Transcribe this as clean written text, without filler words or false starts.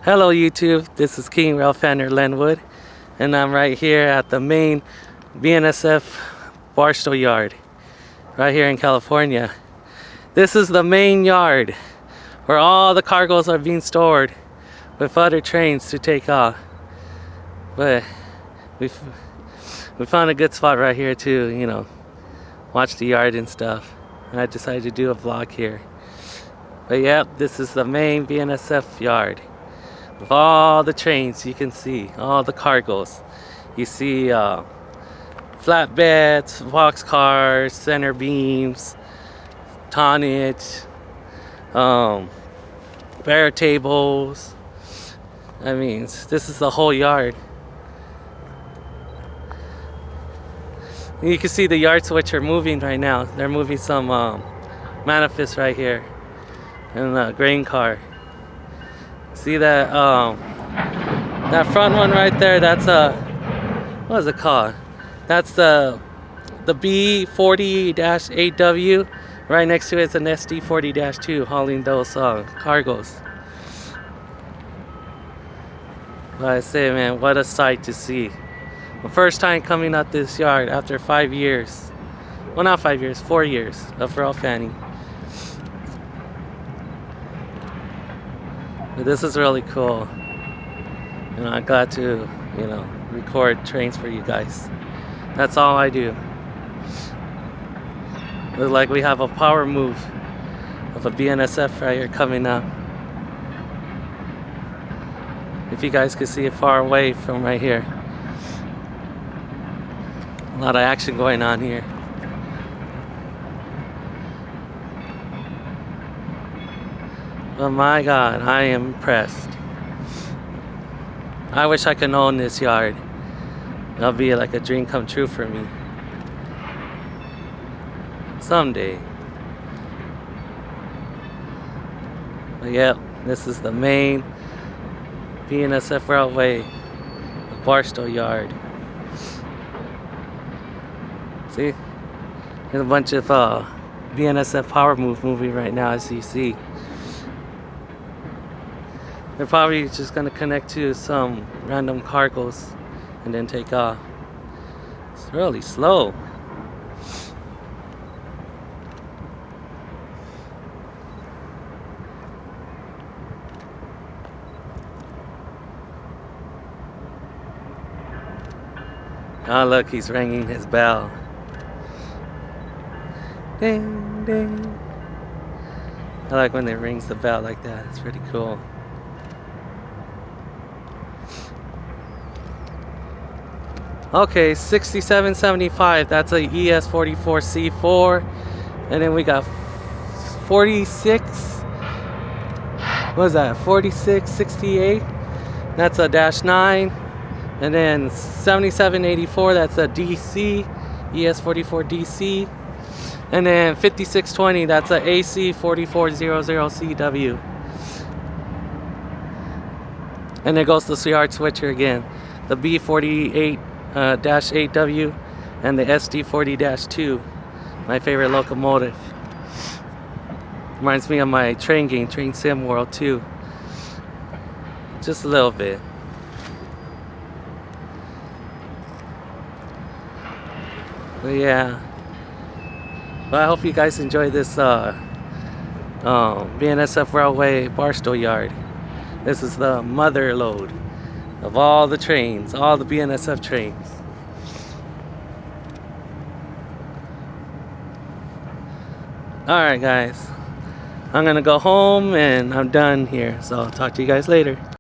Hello YouTube, this is King Railfanner Lenwood, and I'm right here at the main BNSF Barstow yard, right here in California. This is the main yard where all the cargoes are being stored with other trains to take off. But we found a good spot right here to, watch the yard and stuff. And I decided to do a vlog here. But yeah, this is the main BNSF yard. With all the trains you can see, all the cargoes. You see flatbeds, boxcars, center beams, tonnage, bare tables. I mean, this is the whole yard. You can see the yard switch are moving right now. They're moving some manifest right here in the grain car. See that that front one right there? That's what is it called? That's the B40-8W. Right next to it is an SD40-2 hauling those cargoes. But I say, man, what a sight to see. The first time coming out this yard after 5 years. Well, not 5 years, 4 years of railfanning. But this is really cool. I'm glad to, record trains for you guys. That's all I do. Looks like we have a power move of a BNSF right here coming up. If you guys can see it far away from right here. A lot of action going on here. Oh my God, I am impressed. I wish I could own this yard. That'll be like a dream come true for me. Someday. But yeah, this is the main BNSF Railway, the Barstow yard. See? There's a bunch of BNSF power move moving right now, as you see. They're probably just gonna connect to some random cargoes and then take off. It's really slow. Oh look, he's ringing his bell. Ding, ding. I like when it rings the bell like that. It's pretty cool. Okay, 6775. That's a ES44C4. And then we got 46. What is that? 4668. That's a -9. And then 7784. That's a DC. ES44DC. And then 5620. That's a AC4400CW. And there goes the yard switcher again. The B48-8W and the SD40-2, my favorite locomotive. Reminds me of my train game, Train Sim World too. Just a little bit. But yeah. But I hope you guys enjoy this BNSF Railway Barstow yard. This is the mother load of all the trains, all the BNSF trains. Alright guys, I'm gonna go home and I'm done here, so I'll talk to you guys later.